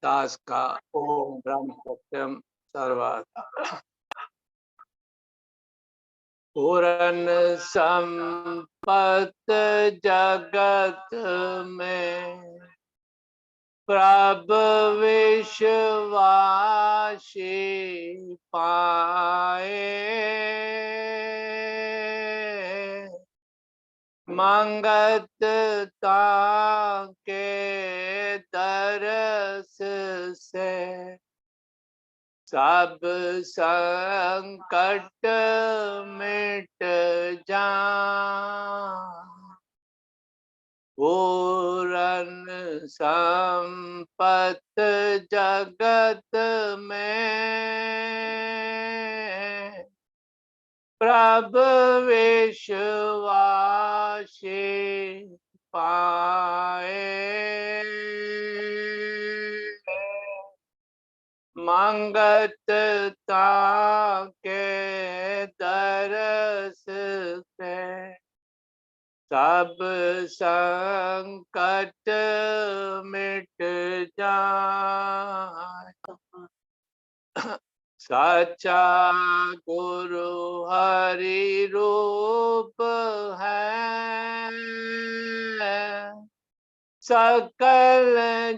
दास का ओम ब्रह्म सत्यम सर्वदा पूरन संपत जगत में प्रभ विश्वासी पाए मंगत ताके तरस से सब संकट मिट जाए पूरन संपत जगत में प्रभ विश्वासी पाए मंगत ताके तरस से सब संकट मिट जाए सच्चा गुरु हरि रूप है सकल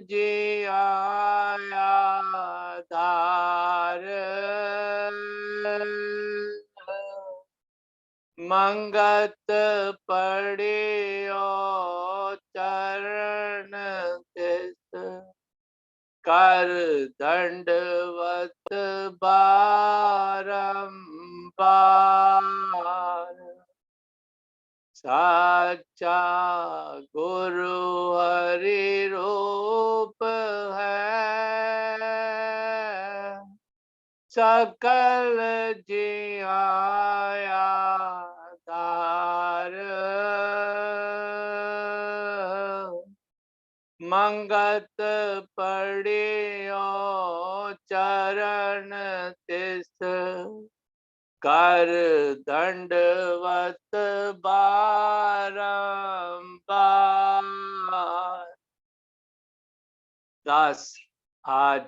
जिया आधार मंगत पड़ियो चरण तिस कर दंडवत बारंबार साचा गुरु हरि रूप है सकल जिया आधार मंगत पड़ियो चरण तिस कर दंडवत बारंबार। दास आज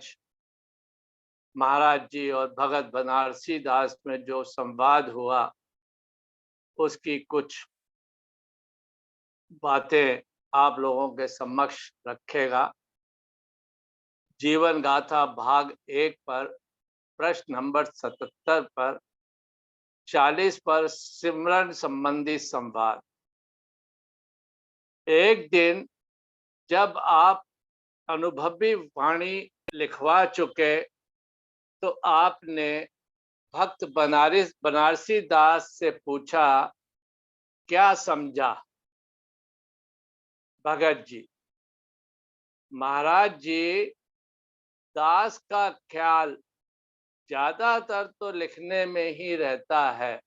महाराज जी और भगत बनारसी दास में जो संवाद हुआ उसकी कुछ बातें आप लोगों के समक्ष रखेगा। जीवन गाथा भाग 1 पर प्रश्न नंबर 77 पर 40 पर सिमरन संबंधी संवाद। एक दिन जब आप अनुभवी वाणी लिखवा चुके तो आपने भक्त बनारसी दास से पूछा, क्या समझा? भगत जी, महाराज जी, दास का ख्याल ज्यादातर तो लिखने में ही रहता है।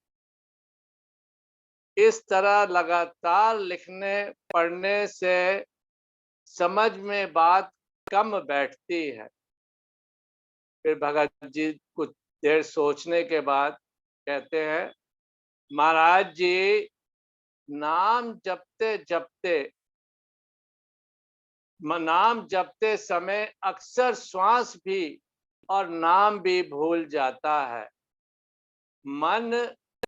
इस तरह लगातार लिखने पढ़ने से समझ में बात कम बैठती है। फिर भगत जी कुछ देर सोचने के बाद कहते हैं, महाराज जी, नाम जपते समय अक्सर श्वास भी और नाम भी भूल जाता है। मन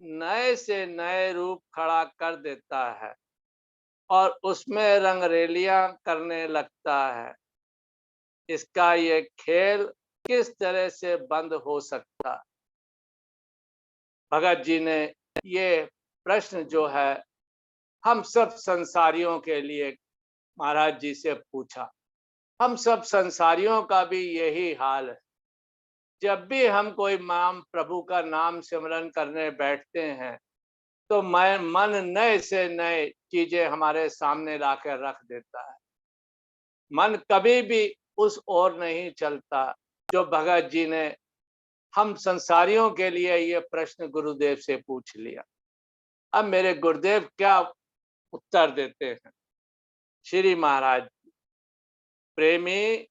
नए से नए रूप खड़ा कर देता है और उसमें रंगरेलियां करने लगता है। इसका ये खेल किस तरह से बंद हो सकता? भगत जी ने ये प्रश्न जो है हम सब संसारियों के लिए महाराज जी से पूछा। हम सब संसारियों का भी यही हाल है। जब भी हम कोई प्रभु का नाम सिमरन करने बैठते हैं तो मन नए से नए चीजें हमारे सामने लाकर रख देता है। मन कभी भी उस ओर नहीं चलता जो भगत जी ने हम संसारियों के लिए ये प्रश्न गुरुदेव से पूछ लिया। अब मेरे गुरुदेव क्या उत्तर देते हैं? श्री महाराज, प्रेमी,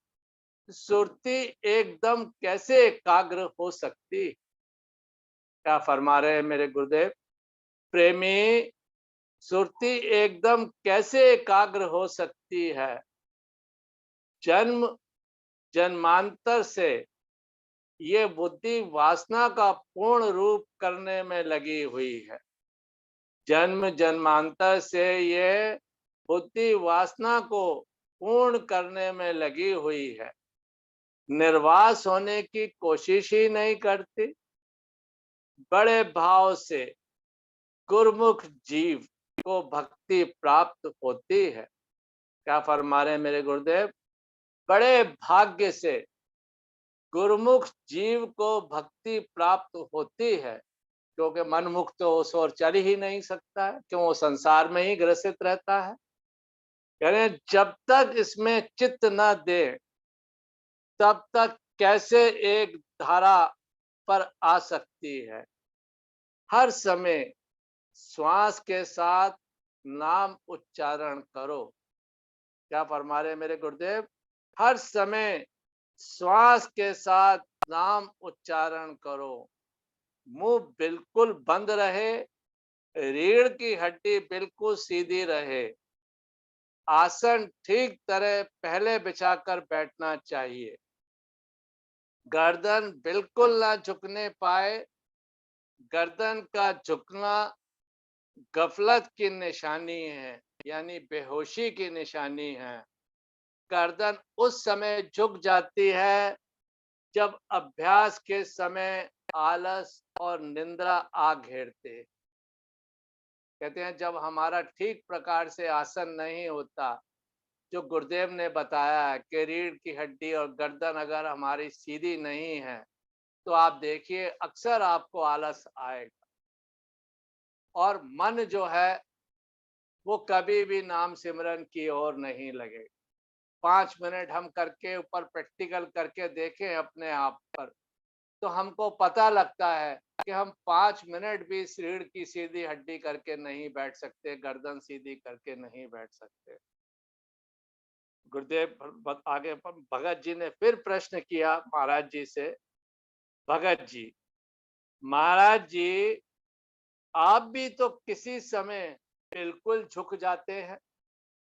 सुरती एकदम कैसे एकाग्र हो सकती? क्या फरमा रहे हैं मेरे गुरुदेव? प्रेमी, सुरती एकदम कैसे एकाग्र हो सकती है? जन्म जन्मांतर से ये बुद्धि वासना का पूर्ण रूप करने में लगी हुई है। जन्म जन्मांतर से ये बुद्धि वासना को पूर्ण करने में लगी हुई है, निर्वास होने की कोशिश ही नहीं करती। बड़े भाव से गुरुमुख जीव को भक्ति प्राप्त होती है। क्या फरमा रहे हैं मेरे गुरुदेव? बड़े भाग्य से गुरुमुख जीव को भक्ति प्राप्त होती है, क्योंकि मनमुख तो उस ओर चल ही नहीं सकता है, क्यों? वो संसार में ही ग्रसित रहता है। यानी जब तक इसमें चित्त न दे तब तक कैसे एक धारा पर आ सकती है। हर समय श्वास के साथ नाम उच्चारण करो। क्या फरमा रहे मेरे गुरुदेव? हर समय श्वास के साथ नाम उच्चारण करो। मुंह बिल्कुल बंद रहे, रीढ़ की हड्डी बिल्कुल सीधी रहे, आसन ठीक तरह पहले बिछाकर बैठना चाहिए, गर्दन बिल्कुल ना झुकने पाए। गर्दन का झुकना गफलत की निशानी है, यानी बेहोशी की निशानी है। गर्दन उस समय झुक जाती है जब अभ्यास के समय आलस और निंद्रा आ घेरते। कहते हैं जब हमारा ठीक प्रकार से आसन नहीं होता, जो गुरुदेव ने बताया है कि रीढ़ की हड्डी और गर्दन अगर हमारी सीधी नहीं है, तो आप देखिए अक्सर आपको आलस आएगा और मन जो है वो कभी भी नाम सिमरन की ओर नहीं लगेगा। 5 मिनट हम करके ऊपर प्रैक्टिकल करके देखें अपने आप पर, तो हमको पता लगता है कि हम 5 मिनट भी इस रीढ़ की सीधी हड्डी करके नहीं बैठ सकते, गर्दन सीधी करके नहीं बैठ सकते। गुरुदेव आगे भगत जी ने फिर प्रश्न किया महाराज जी से, भगत जी, महाराज जी आप भी तो किसी समय बिल्कुल झुक जाते हैं।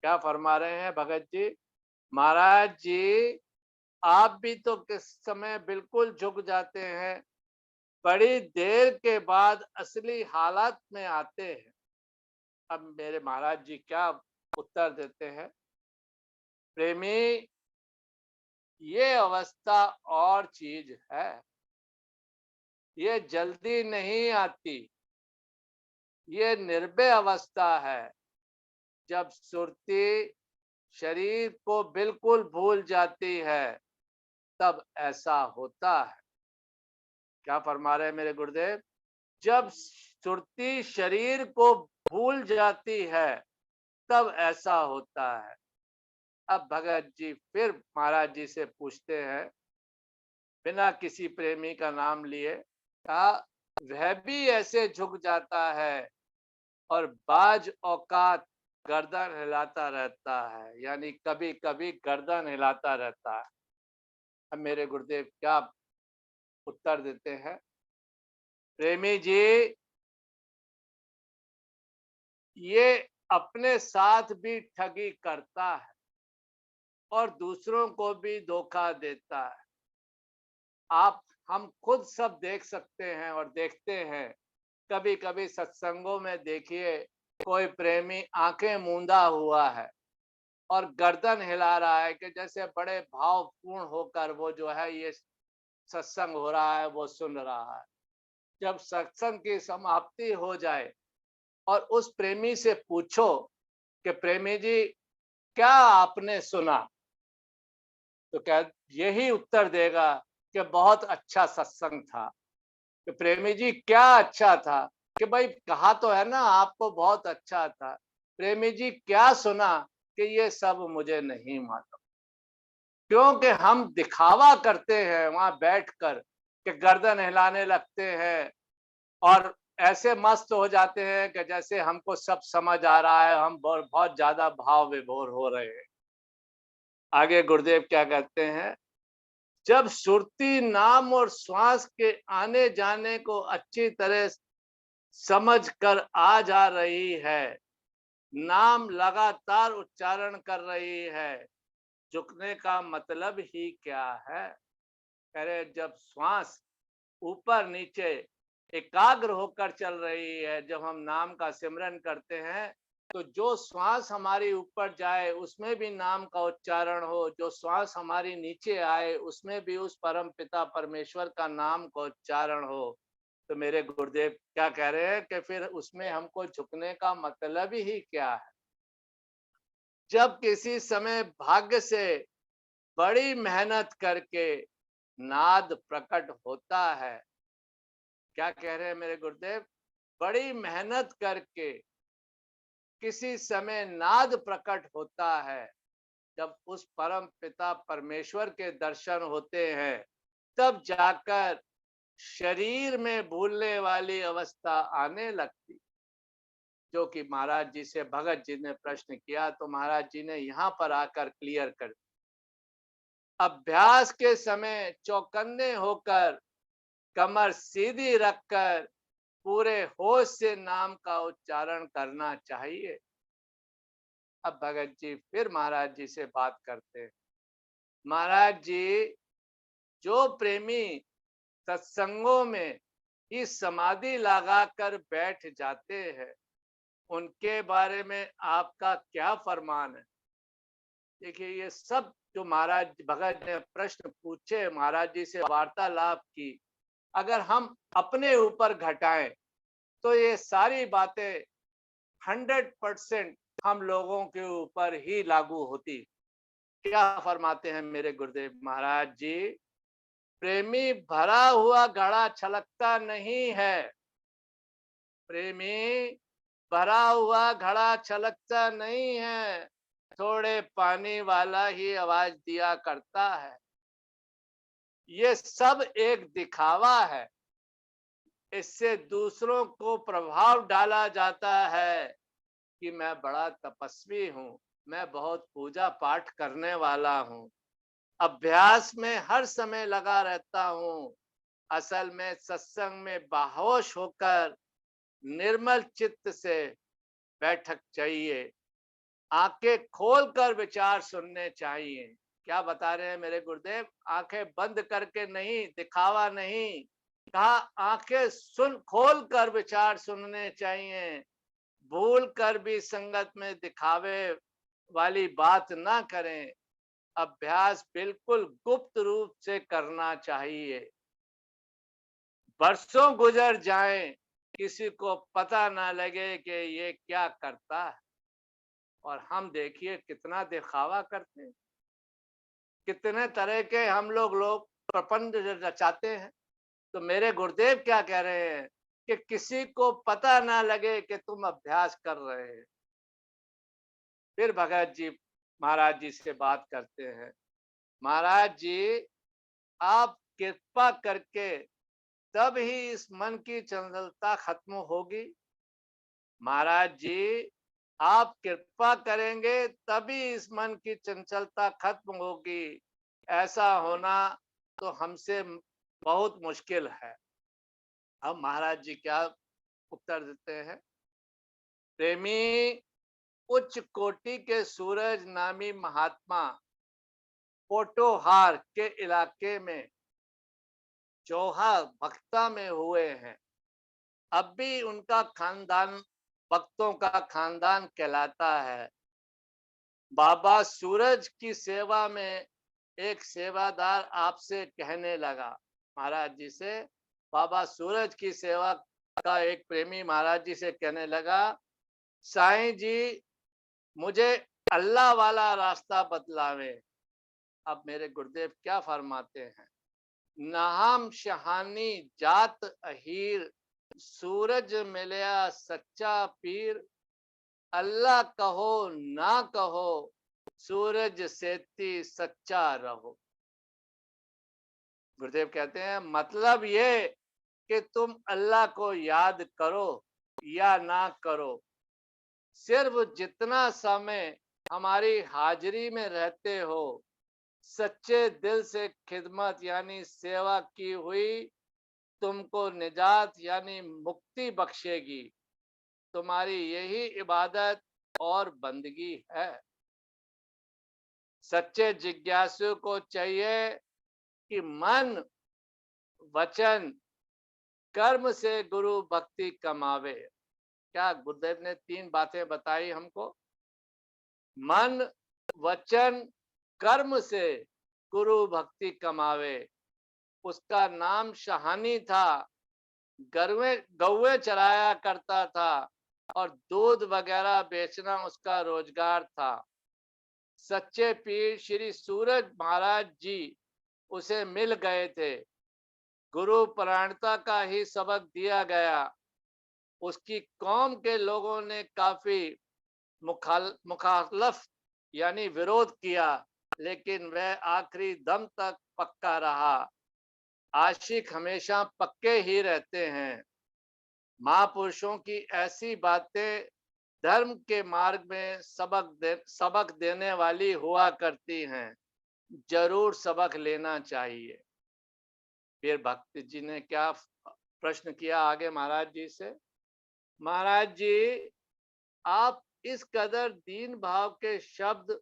क्या फरमा रहे हैं भगत जी? महाराज जी आप भी तो किस समय बिल्कुल झुक जाते हैं, बड़ी देर के बाद असली हालात में आते हैं। अब मेरे महाराज जी क्या उत्तर देते हैं? प्रेमी, ये अवस्था और चीज है, ये जल्दी नहीं आती। ये निर्भय अवस्था है, जब सुरती शरीर को बिल्कुल भूल जाती है, तब ऐसा होता है। क्या फरमा रहे हैं मेरे गुरुदेव? जब सुरती शरीर को भूल जाती है, तब ऐसा होता है। अब भगत जी फिर महाराज जी से पूछते हैं, बिना किसी प्रेमी का नाम लिए, कहा वह भी ऐसे झुक जाता है और बाज औकात गर्दन हिलाता रहता है, यानी कभी कभी गर्दन हिलाता रहता है। अब मेरे गुरुदेव क्या उत्तर देते हैं? प्रेमी जी, ये अपने साथ भी ठगी करता है और दूसरों को भी धोखा देता है। आप हम खुद सब देख सकते हैं और देखते हैं। कभी कभी सत्संगों में देखिए कोई प्रेमी आंखें मूंदा हुआ है और गर्दन हिला रहा है कि जैसे बड़े भावपूर्ण होकर वो जो है ये सत्संग हो रहा है वो सुन रहा है। जब सत्संग की समाप्ति हो जाए और उस प्रेमी से पूछो कि प्रेमी जी क्या आपने सुना, तो क्या यही उत्तर देगा कि बहुत अच्छा सत्संग था। कि प्रेमी जी क्या अच्छा था? कि भाई कहा तो है ना आपको बहुत अच्छा था। प्रेमी जी क्या सुना? कि ये सब मुझे नहीं मालूम। क्योंकि हम दिखावा करते हैं वहां बैठकर कि गर्दन हिलाने लगते हैं और ऐसे मस्त हो जाते हैं कि जैसे हमको सब समझ आ रहा है, हम बहुत ज्यादा भाव विभोर हो रहे हैं। आगे गुरुदेव क्या कहते हैं? जब सुरती नाम और श्वास के आने जाने को अच्छी तरह समझ कर आ जा रही है, नाम लगातार उच्चारण कर रही है, झुकने का मतलब ही क्या है? कह रहे जब श्वास ऊपर नीचे एकाग्र होकर चल रही है, जब हम नाम का सिमरन करते हैं, तो जो श्वास हमारी ऊपर जाए उसमें भी नाम का उच्चारण हो, जो श्वास हमारी नीचे आए उसमें भी उस परम पिता परमेश्वर का नाम का उच्चारण हो। तो मेरे गुरुदेव क्या कह रहे हैं कि फिर उसमें हमको झुकने का मतलब ही क्या है? जब किसी समय भाग्य से बड़ी मेहनत करके नाद प्रकट होता है, क्या कह रहे हैं मेरे गुरुदेव? बड़ी मेहनत करके किसी समय नाद प्रकट होता है, जब उस परम पिता परमेश्वर के दर्शन होते हैं, तब जाकर शरीर में भूलने वाली अवस्था आने लगती। जो कि महाराज जी से भगत जी ने प्रश्न किया, तो महाराज जी ने यहाँ पर आकर क्लियर कर दिया। अभ्यास के समय चौकन्ने होकर, कमर सीधी रखकर पूरे होश से नाम का उच्चारण करना चाहिए। अब भगत जी फिर महाराज जी से बात करते हैं। महाराज जी, जो प्रेमी सत्संगों में ही समाधि लगाकर बैठ जाते हैं, उनके बारे में आपका क्या फरमान है? देखिए, ये सब जो महाराज भगत ने प्रश्न पूछे, महाराज जी से वार्तालाप की, अगर हम अपने ऊपर घटाएं तो ये सारी बातें 100% हम लोगों के ऊपर ही लागू होती। क्या फरमाते हैं मेरे गुरुदेव महाराज जी? प्रेमी भरा हुआ घड़ा छलकता नहीं है। प्रेमी भरा हुआ घड़ा छलकता नहीं है, थोड़े पानी वाला ही आवाज दिया करता है। ये सब एक दिखावा है। इससे दूसरों को प्रभाव डाला जाता है कि मैं बड़ा तपस्वी हूँ, मैं बहुत पूजा पाठ करने वाला हूँ, अभ्यास में हर समय लगा रहता हूँ। असल में सत्संग में बाहोश होकर निर्मल चित्त से बैठक चाहिए, आंखें खोलकर विचार सुनने चाहिए। क्या बता रहे हैं मेरे गुरुदेव? आंखें बंद करके नहीं, दिखावा नहीं, कहा आंखें सुन खोल कर विचार सुनने चाहिए। भूल कर भी संगत में दिखावे वाली बात ना करें। अभ्यास बिल्कुल गुप्त रूप से करना चाहिए। बरसों गुजर जाएं, किसी को पता ना लगे कि ये क्या करता है। और हम देखिए कितना दिखावा करते हैं, कितने तरह के हम लोग प्रपंच रचाते हैं। तो मेरे गुरुदेव क्या कह रहे हैं कि किसी को पता ना लगे कि तुम अभ्यास कर रहे हैं। फिर भगत जी महाराज जी से बात करते हैं। महाराज जी, आप कृपा करके तब ही इस मन की चंचलता खत्म होगी। महाराज जी, आप कृपा करेंगे तभी इस मन की चंचलता खत्म होगी। ऐसा होना तो हमसे बहुत मुश्किल है। अब महाराज जी क्या उत्तर देते हैं? प्रेमी उच्च कोटि के सूरज नामी महात्मा पोटोहार के इलाके में चौहा भक्ता में हुए हैं। अब भी उनका खानदान भक्तों का खानदान कहलाता है। बाबा सूरज की सेवा में एक सेवादार आपसे कहने लगा, महाराज जी से, बाबा सूरज की सेवा का एक प्रेमी महाराज जी से कहने लगा, साईं जी, मुझे अल्लाह वाला रास्ता बतलावे। अब मेरे गुरुदेव क्या फरमाते हैं? नाम शहानी जात अहीर, सूरज मिलया सच्चा पीर, अल्लाह कहो ना कहो, सूरज सेती सच्चा रहो। गुरुदेव कहते हैं मतलब ये कि तुम अल्लाह को याद करो या ना करो, सिर्फ जितना समय हमारी हाजिरी में रहते हो, सच्चे दिल से खिदमत यानी सेवा की हुई तुमको निजात यानी मुक्ति बख्शेगी। तुम्हारी यही इबादत और बंदगी है। सच्चे जिज्ञासु को चाहिए कि मन, वचन, कर्म से गुरु भक्ति कमावे। क्या गुरुदेव ने 3 बातें बताई हमको? मन, वचन, कर्म से गुरु भक्ति कमावे। उसका नाम शहानी था, गौवे चराया करता था और दूध वगैरह बेचना उसका रोजगार था। सच्चे पीर श्री सूरज महाराज जी उसे मिल गए थे। गुरु परायणता का ही सबक दिया गया। उसकी कौम के लोगों ने काफी मुखालफ यानी विरोध किया, लेकिन वह आखिरी दम तक पक्का रहा। आशिक हमेशा पक्के ही रहते हैं। महापुरुषों की ऐसी बातें धर्म के मार्ग में सबक देने वाली हुआ करती हैं। जरूर सबक लेना चाहिए। फिर भक्त जी ने क्या प्रश्न किया आगे महाराज जी से? महाराज जी, आप इस कदर दीन भाव के शब्द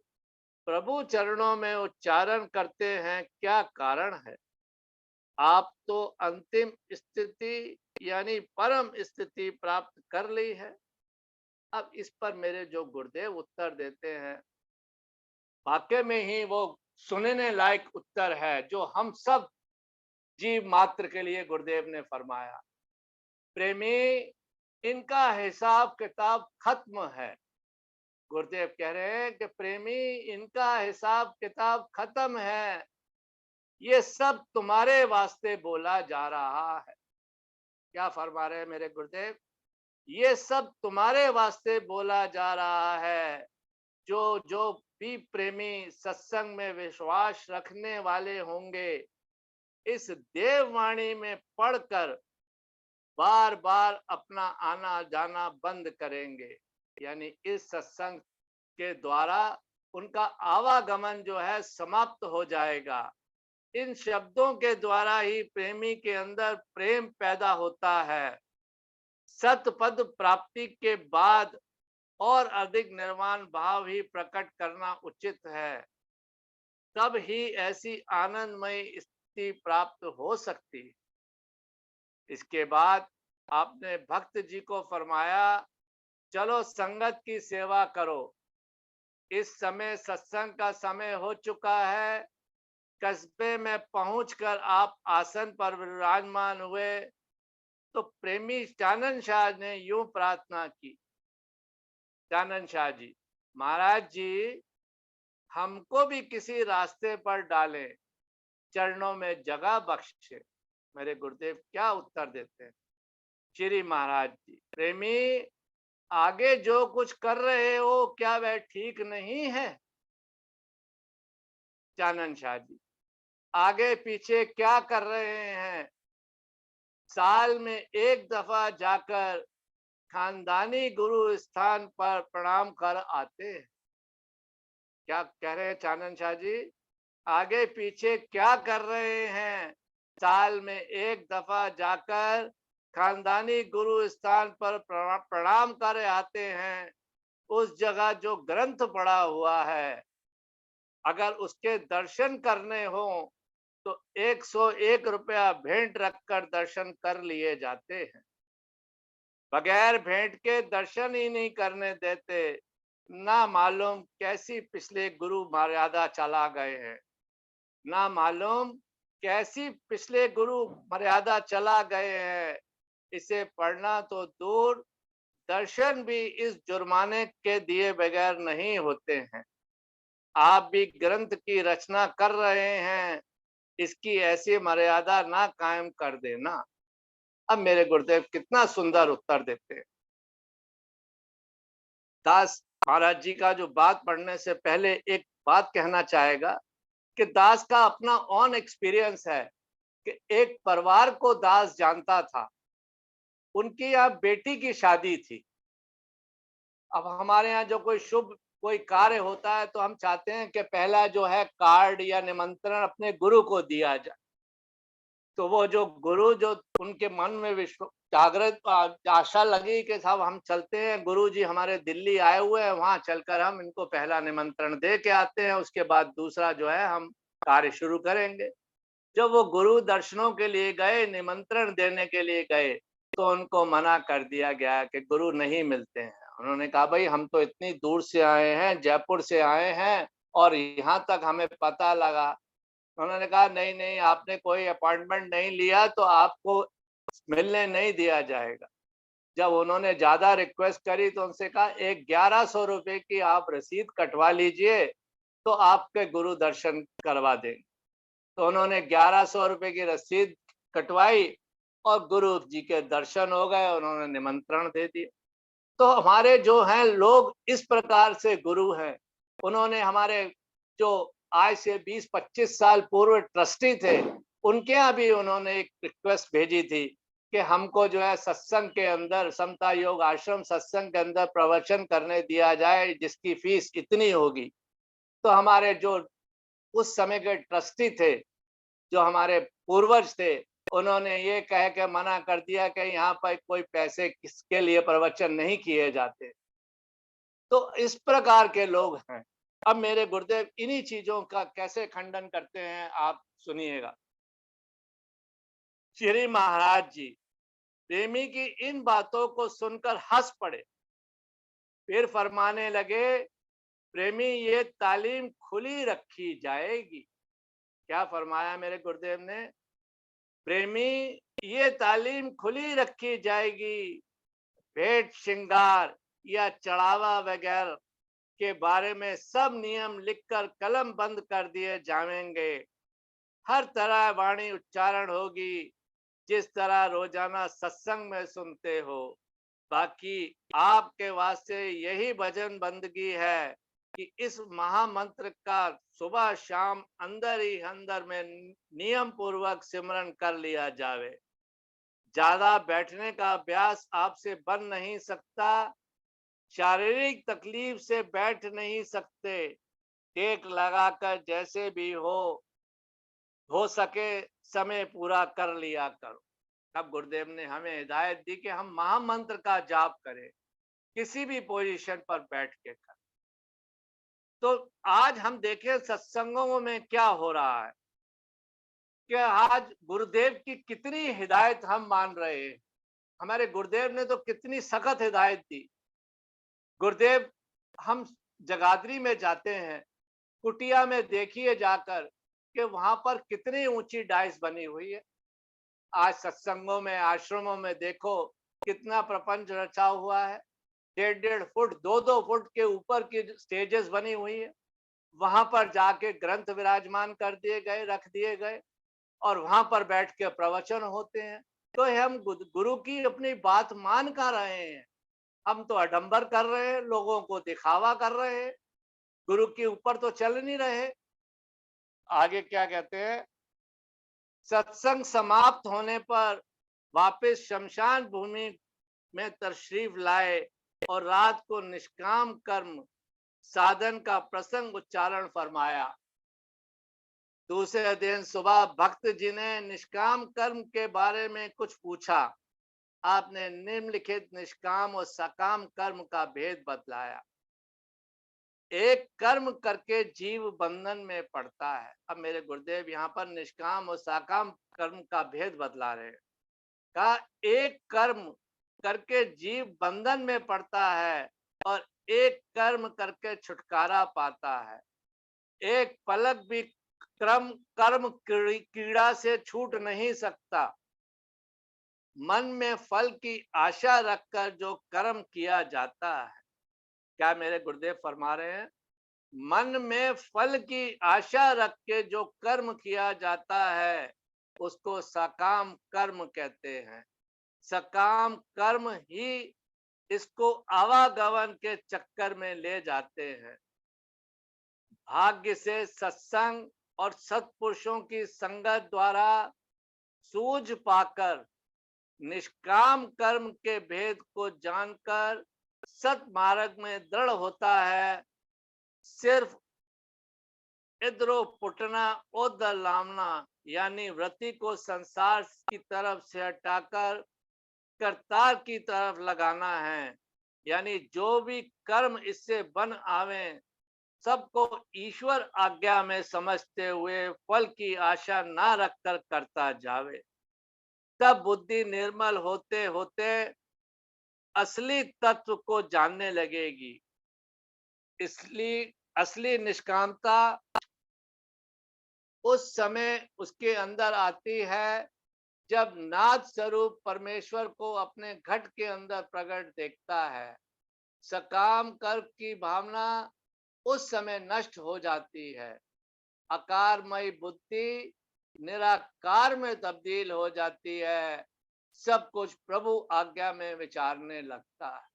प्रभु चरणों में उच्चारण करते हैं, क्या कारण है? आप तो अंतिम स्थिति यानी परम स्थिति प्राप्त कर ली है। अब इस पर मेरे जो गुरुदेव उत्तर देते हैं, वाकई में ही वो सुनने लायक उत्तर है, जो हम सब जीव मात्र के लिए गुरुदेव ने फरमाया। प्रेमी, इनका हिसाब किताब खत्म है। गुरुदेव कह रहे हैं कि प्रेमी, इनका हिसाब किताब खत्म है। ये सब तुम्हारे वास्ते बोला जा रहा है। क्या फरमा रहे हैं मेरे गुरुदेव? ये सब तुम्हारे वास्ते बोला जा रहा है। जो जो भी प्रेमी सत्संग में विश्वास रखने वाले होंगे, इस देववाणी में पढ़कर बार बार अपना आना जाना बंद करेंगे, यानी इस सत्संग के द्वारा उनका आवागमन जो है समाप्त हो जाएगा। इन शब्दों के द्वारा ही प्रेमी के अंदर प्रेम पैदा होता है। सतपद प्राप्ति के बाद और अधिक निर्वाण भाव ही प्रकट करना उचित है। तब ही ऐसी आनंदमय स्थिति प्राप्त हो सकती है। इसके बाद आपने भक्त जी को फरमाया, चलो संगत की सेवा करो। इस समय सत्संग का समय हो चुका है। कस्बे में पहुंचकर आप आसन पर विराजमान हुए तो प्रेमी चानन शाह ने यूं प्रार्थना की। चानन शाह जी, महाराज जी, हमको भी किसी रास्ते पर डालें, चरणों में जगह बख्शे। मेरे गुरुदेव क्या उत्तर देते हैं? श्री महाराज जी, प्रेमी, आगे जो कुछ कर रहे हो क्या वह ठीक नहीं है? चानन शाह जी, आगे पीछे क्या कर रहे हैं? साल में एक दफा जाकर खानदानी गुरु स्थान पर प्रणाम कर आते हैं। क्या कह रहे हैं चानन शाह जी? आगे पीछे क्या कर रहे हैं? साल में एक दफा जाकर खानदानी गुरु स्थान पर प्रणाम कर आते हैं। उस जगह जो ग्रंथ पड़ा हुआ है, अगर उसके दर्शन करने हो तो 101 रुपया भेंट रखकर दर्शन कर लिए जाते हैं। बगैर भेंट के दर्शन ही नहीं करने देते। ना मालूम कैसी पिछले गुरु मर्यादा चला गए हैं, ना मालूम कैसी पिछले गुरु मर्यादा चला गए हैं। इसे पढ़ना तो दूर, दर्शन भी इस जुर्माने के दिए बगैर नहीं होते हैं। आप भी ग्रंथ की रचना कर रहे हैं, इसकी ऐसी मर्यादा ना कायम कर देना। अब मेरे गुरुदेव कितना सुंदर उत्तर देते हैं। दास महाराज जी का जो बात पढ़ने से पहले एक बात कहना चाहेगा कि दास का अपना ऑन एक्सपीरियंस है कि एक परिवार को दास जानता था। उनकी यहाँ बेटी की शादी थी। अब हमारे यहाँ जो कोई कार्य होता है तो हम चाहते हैं कि पहला जो है कार्ड या निमंत्रण अपने गुरु को दिया जाए। तो वो जो गुरु जो उनके मन में जागृत आशा लगी कि साहब हम चलते हैं, गुरु जी हमारे दिल्ली आए हुए हैं, वहां चलकर हम इनको पहला निमंत्रण दे के आते हैं, उसके बाद दूसरा जो है हम कार्य शुरू करेंगे। जब वो गुरु दर्शनों के लिए गए, निमंत्रण देने के लिए गए, तो उनको मना कर दिया गया कि गुरु नहीं मिलते हैं। उन्होंने कहा भाई हम तो इतनी दूर से आए हैं, जयपुर से आए हैं और यहाँ तक हमें पता लगा। उन्होंने कहा नहीं नहीं, आपने कोई अपॉइंटमेंट नहीं लिया तो आपको मिलने नहीं दिया जाएगा। जब उन्होंने ज्यादा रिक्वेस्ट करी तो उनसे कहा एक 1100 रुपए की आप रसीद कटवा लीजिए तो आपके गुरु दर्शन करवा देंगे। तो उन्होंने 1100 रुपए की रसीद कटवाई और गुरु जी के दर्शन हो गए, उन्होंने निमंत्रण दे दिए। तो हमारे जो हैं लोग इस प्रकार से गुरु हैं। उन्होंने हमारे जो आज से 20-25 साल पूर्व ट्रस्टी थे, उनके यहाँ भी उन्होंने एक रिक्वेस्ट भेजी थी कि हमको जो है सत्संग के अंदर, समता योग आश्रम सत्संग के अंदर प्रवचन करने दिया जाए जिसकी फीस इतनी होगी। तो हमारे जो उस समय के ट्रस्टी थे, जो हमारे पूर्वज थे, उन्होंने ये कह के मना कर दिया कि यहाँ पर कोई पैसे किसके लिए प्रवचन नहीं किए जाते। तो इस प्रकार के लोग हैं। अब मेरे गुरुदेव इन्हीं चीजों का कैसे खंडन करते हैं, आप सुनिएगा। श्री महाराज जी प्रेमी की इन बातों को सुनकर हंस पड़े, फिर फरमाने लगे, प्रेमी ये तालीम खुली रखी जाएगी। क्या फरमाया मेरे गुरुदेव ने? प्रेमी ये तालीम खुली रखी जाएगी, भेंट श्रृंगार या चढ़ावा वगैरह के बारे में सब नियम लिखकर कलम बंद कर दिए जाएंगे। हर तरह वाणी उच्चारण होगी जिस तरह रोजाना सत्संग में सुनते हो। बाकी आपके वास्ते यही भजन बंदगी है कि इस महामंत्र का सुबह शाम अंदर ही अंदर में नियम पूर्वक सिमरन कर लिया जावे। ज्यादा बैठने का अभ्यास आपसे बन नहीं सकता, शारीरिक तकलीफ से बैठ नहीं सकते, टेक लगाकर जैसे भी हो सके समय पूरा कर लिया करो। तब गुरुदेव ने हमें हिदायत दी कि हम महामंत्र का जाप करें, किसी भी पोजीशन पर बैठ के करें। तो आज हम देखें सत्संगों में क्या हो रहा है कि आज गुरुदेव की कितनी हिदायत हम मान रहे हैं। हमारे गुरुदेव ने तो कितनी सख्त हिदायत दी। गुरुदेव, हम जगाधरी में जाते हैं, कुटिया में देखिए जाकर कि वहां पर कितनी ऊंची डाइस बनी हुई है। आज सत्संगों में, आश्रमों में देखो कितना प्रपंच रचा हुआ है। 1.5 फुट 2-2 फुट के ऊपर की स्टेजेस बनी हुई है। वहां पर जाके ग्रंथ विराजमान कर दिए गए, रख दिए गए और वहां पर बैठ के प्रवचन होते हैं। तो हम गुरु की अपनी बात मान कर रहे हैं, हम तो आडंबर कर रहे हैं, लोगों को दिखावा कर रहे हैं, गुरु के ऊपर तो चल नहीं रहे। आगे क्या कहते हैं? सत्संग समाप्त होने पर वापस शमशान भूमि में तशरीफ लाए और रात को निष्काम कर्म साधन का प्रसंग उच्चारण फरमाया। दूसरे दिन सुबह भक्त जी ने निष्काम कर्म के बारे में कुछ पूछा। आपने निम्नलिखित निष्काम और सकाम कर्म का भेद बतलाया। एक कर्म करके जीव बंधन में पड़ता है। अब मेरे गुरुदेव यहाँ पर निष्काम और सकाम कर्म का भेद बतला रहे हैं। कहा एक कर्म करके जीव बंधन में पड़ता है और एक कर्म करके छुटकारा पाता है। एक पलक भी कर्म कीड़ा से छूट नहीं सकता। मन में फल की आशा रखकर जो कर्म किया जाता है, क्या मेरे गुरुदेव फरमा रहे हैं? मन में फल की आशा रख के जो कर्म किया जाता है उसको सकाम कर्म कहते हैं। सकाम कर्म ही इसको आवागमन के चक्कर में ले जाते हैं। भाग्य से सत्संग और सत्पुरुषों की संगत द्वारा सूझ पाकर निष्काम कर्म के भेद को जानकर सत मार्ग में दृढ़ होता है। सिर्फ इधरो पुटना उधर लामना, यानी व्रति को संसार की तरफ से हटाकर करतार की तरफ लगाना है। यानी जो भी कर्म इससे बन आवे, सबको ईश्वर आज्ञा में समझते हुए फल की आशा ना रखकर करता जावे। तब बुद्धि निर्मल होते होते असली तत्व को जानने लगेगी। इसलिए असली निष्कामता उस समय उसके अंदर आती है जब नाद स्वरूप परमेश्वर को अपने घट के अंदर प्रकट देखता है। सकाम कर्म की भावना उस समय नष्ट हो जाती है। आकारमयी बुद्धि निराकार में तब्दील हो जाती है। सब कुछ प्रभु आज्ञा में विचारने लगता है।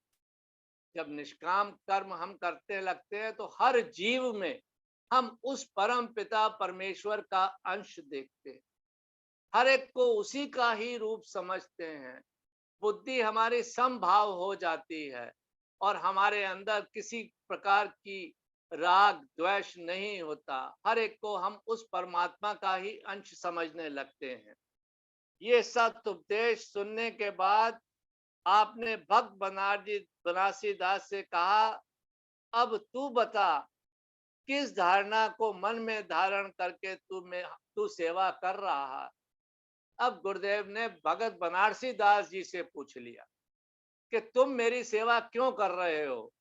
जब निष्काम कर्म हम करते लगते हैं तो हर जीव में हम उस परम पिता परमेश्वर का अंश देखते हैं। हर एक को उसी का ही रूप समझते हैं। बुद्धि हमारी समभाव हो जाती है और हमारे अंदर किसी प्रकार की राग द्वेष नहीं होता। हर एक को हम उस परमात्मा का ही अंश समझने लगते हैं। ये सत्य उपदेश सुनने के बाद आपने भक्त बनारसी दास से कहा, अब तू बता, किस धारणा को मन में धारण करके तू सेवा कर रहा है। अब गुरुदेव ने भगत बनारसी दास जी से पूछ लिया कि तुम मेरी सेवा क्यों कर रहे हो।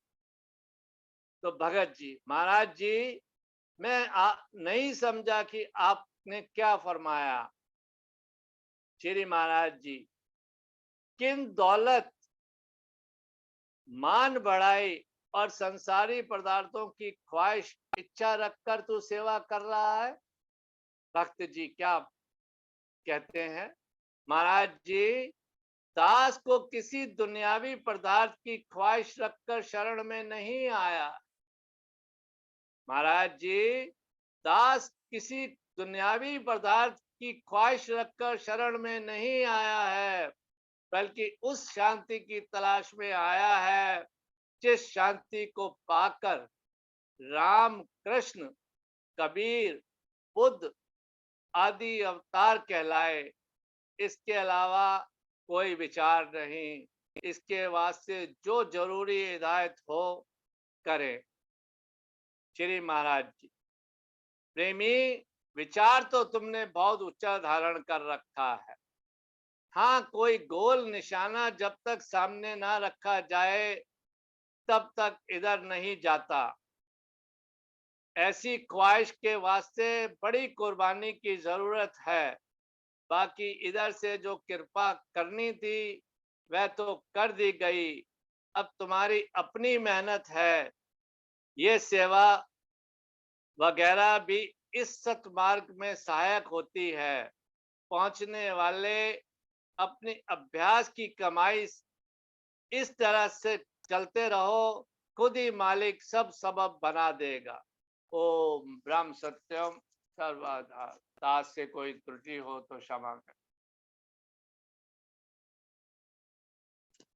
तो भगत जी, महाराज जी, मैं नहीं समझा कि आपने क्या फरमाया। श्री महाराज जी, किन दौलत, मान बढ़ाई और संसारी पदार्थों की ख्वाहिश इच्छा रखकर तू सेवा कर रहा है। भक्त जी क्या कहते हैं, महाराज जी, दास को किसी दुनियावी पदार्थ की ख्वाहिश रखकर शरण में नहीं आया। महाराज जी, दास किसी दुनियावी पदार्थ की ख्वाहिश रखकर शरण में नहीं आया है, बल्कि उस शांति की तलाश में आया है जिस शांति को पाकर राम, कृष्ण, कबीर, बुद्ध आदि अवतार कहलाए। इसके अलावा कोई विचार नहीं। इसके वास्ते जो जरूरी हिदायत हो करें। श्री महाराज जी, प्रेमी, विचार तो तुमने बहुत ऊंचा धारण कर रखा है। हाँ, कोई गोल निशाना जब तक सामने ना रखा जाए तब तक इधर नहीं जाता। ऐसी ख्वाहिश के वास्ते बड़ी कुर्बानी की जरूरत है। बाकी इधर से जो कृपा करनी थी वह तो कर दी गई। अब तुम्हारी अपनी मेहनत है। ये सेवा वगैरह भी इस सतमार्ग में सहायक होती है। पहुंचने वाले अपनी अभ्यास की कमाई इस तरह से चलते रहो, खुद ही मालिक सब सबब बना देगा। ओम ब्रह्म सत्यम सर्वदा। दास से कोई त्रुटि हो तो क्षमा करें।